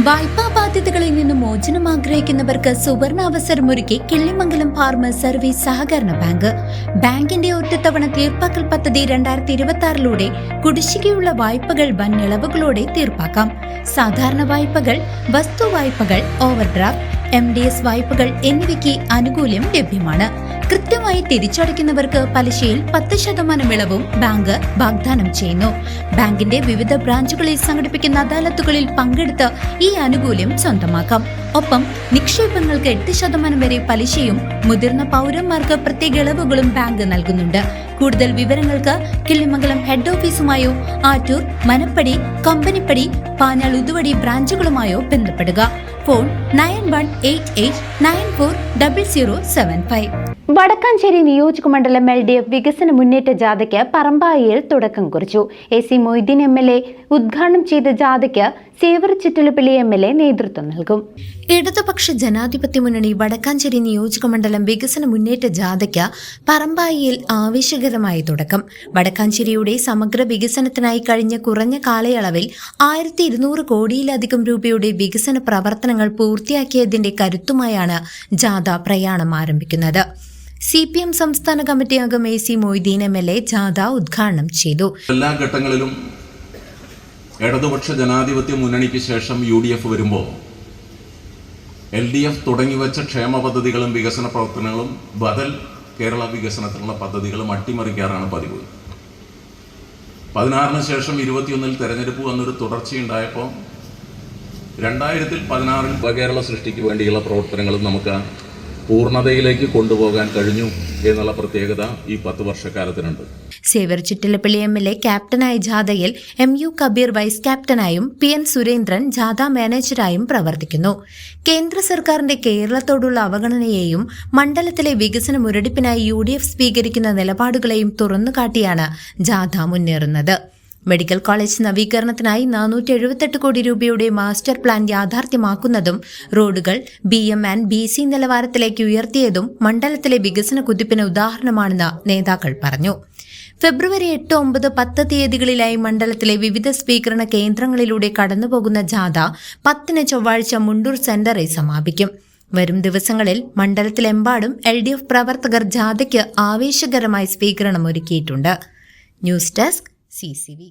വായ്പാ ബാധ്യതകളിൽ നിന്ന് മോചനം ആഗ്രഹിക്കുന്നവർക്ക് സുവർണ അവസരമൊരുക്കി കിള്ളിമംഗലം ഫാർമേഴ്സ് സർവീസ് സഹകരണ ബാങ്ക്. ബാങ്കിന്റെ ഒറ്റത്തവണ തീർപ്പാക്കൽ പദ്ധതി 2026 കുടിശ്ശികയുള്ള വായ്പകൾ വൻ ഇളവുകളോടെ തീർപ്പാക്കാം. സാധാരണ വായ്പകൾ, വസ്തു വായ്പകൾ, ഓവർഡ്രാഫ്റ്റ്, MDS വായ്പകൾ എന്നിവയ്ക്ക് ആനുകൂല്യം ലഭ്യമാണ്. കൃത്യമായി തിരിച്ചടയ്ക്കുന്നവർക്ക് പലിശയിൽ 10% ഇളവും ബാങ്ക് വാഗ്ദാനം ചെയ്യുന്നു. ബാങ്കിന്റെ വിവിധ ബ്രാഞ്ചുകളിൽ സംഘടിപ്പിക്കുന്ന അദാലത്തുകളിൽ പങ്കെടുത്ത് ഈ ആനുകൂല്യം സ്വന്തമാക്കാം. ഒപ്പം നിക്ഷേപങ്ങൾക്ക് 8% വരെ പലിശയും മുതിർന്ന പൗരന്മാർക്ക് പ്രത്യേക ഇളവുകളും ബാങ്ക് നൽകുന്നുണ്ട്. കൂടുതൽ വിവരങ്ങൾക്ക് കിള്ളിമംഗലം ഹെഡ് ഓഫീസുമായോ ആറ്റൂർ, മനപ്പടി, കമ്പനിപ്പടി, പാഞ്ഞാൾ, ഉതുവടി ബ്രാഞ്ചുകളുമായോ ബന്ധപ്പെടുക. ഫോൺ 9188940075. വടക്കാഞ്ചേരി നിയോജകമണ്ഡലം LDF വികസന മുന്നേറ്റ ജാഥയ്ക്ക് പറമ്പായിൽ തുടക്കം കുറിച്ചു. AC മൊയ്തീൻ MLA ഉദ്ഘാടനം ചെയ്ത ജാഥയ്ക്ക് സേവർ ചിറ്റലപ്പള്ളി MLA നേതൃത്വം നൽകും. ഇടതുപക്ഷ ജനാധിപത്യ മുന്നണി വടക്കാഞ്ചേരി നിയോജകമണ്ഡലം വികസന മുന്നേറ്റ ജാഥയ്ക്ക് പറമ്പായിൽ ആവേശകരമായ തുടക്കം. വടക്കാഞ്ചേരിയുടെ സമഗ്ര വികസനത്തിനായി കഴിഞ്ഞ കുറഞ്ഞ കാലയളവിൽ 1200 കോടിയിലധികം രൂപയുടെ വികസന പ്രവർത്തനങ്ങൾ പൂർത്തിയാക്കിയതിന്റെ കരുത്തുമായാണ് ജാഥ പ്രയാണം ആരംഭിക്കുന്നത്. CPM സംസ്ഥാന കമ്മിറ്റി അംഗം AC മൊയ്തീൻ MLA ജാഥ ഉദ്ഘാടനം ചെയ്തു. എല്ലാ ഘട്ടങ്ങളിലും ഇടതുപക്ഷ ജനാധിപത്യ മുന്നണിക്ക് ശേഷം UDF വരുമ്പോൾ LDF തുടങ്ങിവെച്ച ക്ഷേമ പദ്ധതികളും വികസന പ്രവർത്തനങ്ങളും ബദൽ കേരള വികസനത്തിനുള്ള പദ്ധതികളും അട്ടിമറിക്കാറാണ് പതിവ്. 16 ശേഷം 21 തെരഞ്ഞെടുപ്പ് വന്നൊരു തുടർച്ചയുണ്ടായപ്പോൾ 2016 നവകേരള സൃഷ്ടിക്ക് വേണ്ടിയുള്ള പ്രവർത്തനങ്ങളും നമുക്ക് പൂർണ്ണതയിലേക്ക് കൊണ്ടുപോകാൻ കഴിഞ്ഞു എന്നുള്ള പ്രത്യേകത ഈ 10 വർഷക്കാലത്തിനുണ്ട്. സേവർ ചിറ്റലപ്പള്ളി MLA ക്യാപ്റ്റനായ ജാഥയിൽ MU കബീർ വൈസ് ക്യാപ്റ്റനായും PN സുരേന്ദ്രൻ ജാഥ മാനേജരായും പ്രവർത്തിക്കുന്നു. കേന്ദ്ര സർക്കാരിന്റെ കേരളത്തോടുള്ള അവഗണനയെയും മണ്ഡലത്തിലെ വികസന മുരടിപ്പിനായി UDF സ്വീകരിക്കുന്ന നിലപാടുകളെയും തുറന്നുകാട്ടിയാണ് ജാഥ മുന്നേറുന്നത്. മെഡിക്കൽ കോളേജ് നവീകരണത്തിനായി 478 കോടി രൂപയുടെ മാസ്റ്റർ പ്ലാൻ യാഥാർത്ഥ്യമാക്കുന്നതും റോഡുകൾ BM and BC നിലവാരത്തിലേക്ക് ഉയർത്തിയതും മണ്ഡലത്തിലെ വികസന കുതിപ്പിന് ഉദാഹരണമാണെന്ന് നേതാക്കൾ പറഞ്ഞു. ഫെബ്രുവരി 8, 9, 10 തീയതികളിലായി മണ്ഡലത്തിലെ വിവിധ സ്വീകരണ കേന്ദ്രങ്ങളിലൂടെ കടന്നുപോകുന്ന ജാഥ 10 ചൊവ്വാഴ്ച മുണ്ടൂർ സെന്ററിൽ സമാപിക്കും. വരും ദിവസങ്ങളിൽ മണ്ഡലത്തിലെമ്പാടും LDF പ്രവർത്തകർ ജാഥയ്ക്ക് ആവേശകരമായ സ്വീകരണം ഒരുക്കിയിട്ടുണ്ട്. News desk CCV.